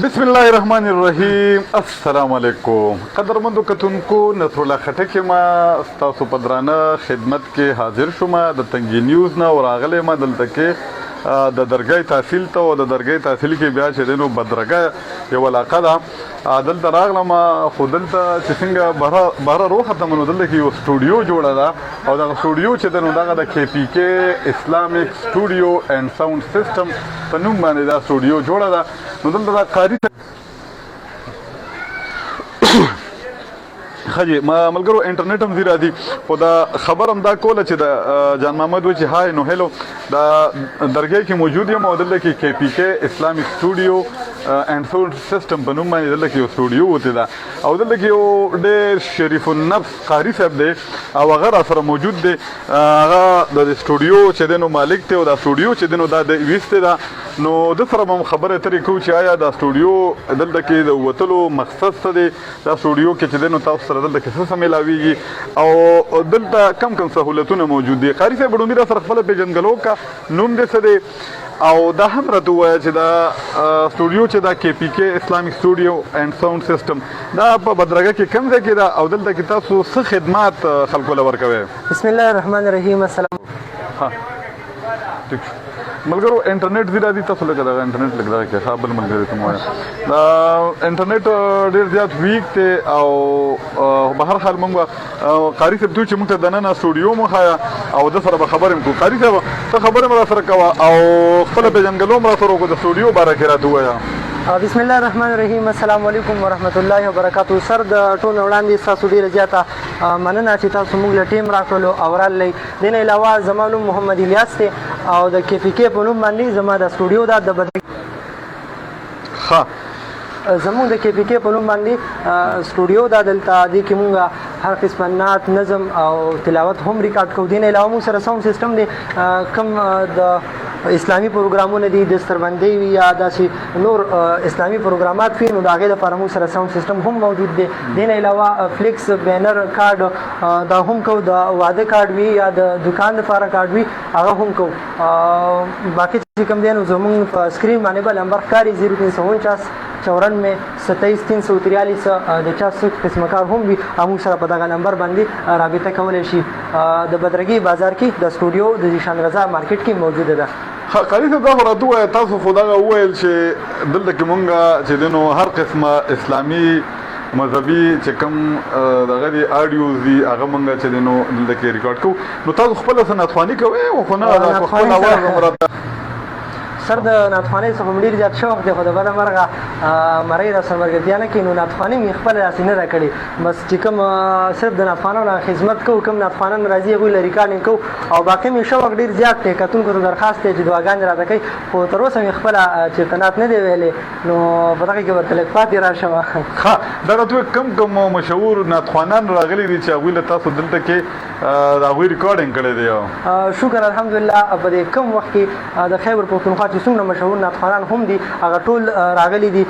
بسم الله الرحمن الرحیم. السلام علیکم. قدرمندو کتونکو، نصرالله خټک ما ستاسو په درانه خدمت کې حاضر شوم د تنګي نیوز نه او راغلی ما دلته کې د درګۍ تحصیل ته او د درګۍ تحصیل کې بیا چې دی نو بدرګه یو علاقه ده دلته راغلم. خو دلته چې څنګه بهره روختم نو دلته کې یو سټوډیو جوړه ده او دغه سټوډیو چې دی نو دغه د کې پی کې اسلامیک سټوډیو اینډ ساوند سیسټم په نوم باندې دا سټوډیو جوړه ده. نو دلته دا قاری خجی ما ملګرو انټرنیټ هم زیرا دي خو دا خبر هم دا کوله چې د جان محمد و چې هاي نو هلو دا درګۍ کې موجود یم او دلته کې کې پی کې اسلامیک سټوډیو اینڈ ساوند سیسټم په نوم باندې دلته کې یو سټوډیو وته دا او دلته کې یو ډېر شریف النفس قاری صاحب دی او هغه را سره موجود دی. هغه د سټوډیو چې دی نو مالک دی او دا سټوډیو چې دی نو دا د ویسته دا نو د سره هم خبره ترې کوو چې آیا دا سټوډیو دلته کې د وتلو مقصد څه دی، دا سټوډیو کې چې دی نو تاسو سره دلته کې څه ملاویږي او دلته کم کم سهولتونه موجود دي. قاری صاحب ډومي را سره خپل پیژنګلو کا نوم دې څه دی او دا هم راته ووایه چې دا سټوډیو چې دا کې پی کې اسلامیک سټوډیو اینډ ساوند سیسټم دا په بدرګه کې کوم ځای کې ده او دلته کې تاسو څه خدمات خلکو له ورکوئ؟ بسم الله الرحمن الرحیم. السلام. ها ټیک شو ملګرو انټرنیټ زیرا دي تاسو لکه دغه انټرنیټ لګ دغه کې خابل ملګری ته مو دا انټرنیټ ډیر زیات ویک ته او بهر حال مونږ قاری صاحب دوی چې موږ ته دننه سټوډیو مو خایا او د سره به خبرې مو قاری صاحب ته خبرې مو سره کوه او خپل پیژنګلو مو سره کو د سټوډیو باره کې راته وایا. بسم الله الرحمن الرحیم. السلام علیکم ورحمت الله وبرکاتہ. سر د ټول وړاندې تاسو ډیره زیاته مننه چې تاسو موږ له ټیم راکړلو او رالې. دین علاوه زما نوم محمد الیاس دی او د کې پی کې په نوم باندې زما د سټوډیو دا د ها زموږ د کې پی کې په نوم باندې سټوډیو دا دلته دی کې مونږ هر قسم نعت نظم او تلاوت هم ریکارډ کوو. دین علاوه مونږ سره ساوند سیسټم دی کم د اسلامی پروګرامونه دي د ستربندۍ وي یا داسې نور اسلامی پروګرامات وي نو د هغې لپاره موږ سره ساوند سیسټم هم موجود دی. دین علاوه فلیکس بینر کارډ دا هم کوو، د واده کارډ وي یا د دکان لپاره کارډ وي هغه هم کوو. باقي چې کوم دی نو زموږ په سکرین باندې به نمبر ښکاري 0349 94 27 343 د چا څه قسمه کار هم وي موږ سره په دغه نمبر باندې رابطه کولی شي. د بدرګي بازار کې د سټوډیو د ذیشان رضا مارکیټ کې موجوده ده. قاری صاحب دا خو راته ووایه تاسو خو دغه وویل چې دلته کې مونږ چې دی نو هر قسمه اسلامي مذهبي چې کوم دغه دی اډیوز دي هغه مونږ چې دی نو دلته کې ریکارډ کوو. نو تاسو خپله څه ناتخواني کوئ خو نه دا خپل اواز هم راته سر د ناتخوانۍ څخه ډېر زیات شوق دی خو د بده مرغه مرۍ را سره ملګرتیا نه کوي نو ناتخواني مې خپله داسې نه راکړې. بس چې کوم صرف د ناتخوانو نه خدمت کوو کوم ناتخوانان راځي هغوی له ریکارډینګ کوو او باقي مې شوق ډېر زیات دی. کتونکو ته درخواست دی چې دعاګانې راته کوي خو تر اوسه مې خپله چېرته نعت نه دی ویلی نو په دغه کې به تلک پاتې راشم. ښه دغه ته کم کم مشهور ناتخوانان راغلي دي چې هغوی له تاسو دلته کې د هغوی ریکارډینګ کړی دی؟ شکر الحمدلله په دې کم وخت کې د خیبر پښتونخوا چې څومره مشهور ناتخوانان هم دي هغه ټول راغلي دي.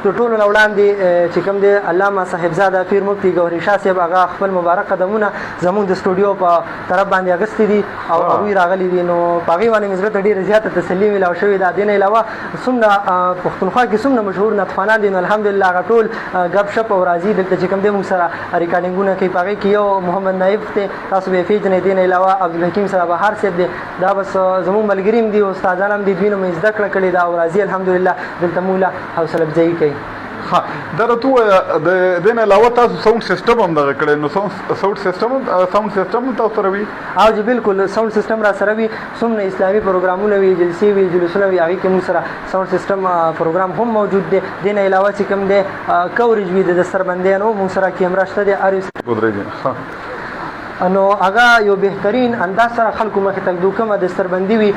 د ټولو نه وړاندې چې کوم دی علامه صاحبزاده پیر مفتي ګوهري شاه صاحب هغه خپل مبارک قدمونه زموږ د سټوډیو په طرف باندې اخیستي دي او هغوی راغلي دي نو په هغې باندې مې زړه ته ډېره زیاته تسلي میلاو شوې ده. دې نه علاوه څومره پښتونخوا کې څومره مشهور ناتخوانان دي نو الحمدلله هغه ټول ګپ شپ او راځي دلته چې کوم دی موږ سره ریکارډینګونه کوي. په هغې کې یو محمد نایب دی تاسو به یې پېژنئ. دې نه علاوه عبدالحکیم سره بهار صاحب دی دا بس زموږ ملګري هم دي استادان هم دي دوی نه مې زده کړه کړې ده او راځي الحمدلله دلته موږ له حوصله افزایي کوي. ها دا راته ووایه د دې نه علاوه تاسو ساوند سیسټم هم دغه کړی نو ساوند سیسټم هم تاسو سره وي؟ او جی بالکل ساوند سیسټم را سره وي. څومره اسلامي پروګرامونه وي جلسې وي جلوسونه وي هغې کې موږ سره ساوند سیسټم پروګرام هم موجود دی. دې نه علاوه چې کوم دی کوریج وي د دستربندیانو موږ سره کیمره شته دی نو هغه یو بهترین انداز سره خلکو مخې ته ږدو کومه دستربندي وي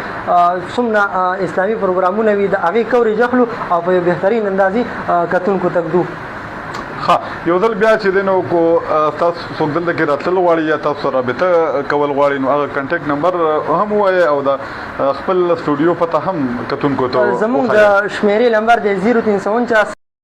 څومره اسلامي پروګرامونه وي د هغې کوریج اخلو او په یو بهترین اندازې کتونکو ته ږدو. ها یو ځل بیا چې دینو کو تاسو څوک دلته کې راتلل غواړي یا تاسو سره رابطه کول غواړي نو هغه کانټیکټ نمبر هم وایي او دا خپل سټوډیو پته هم کتونکو ته زموږ د شمیرې نمبر دی 0349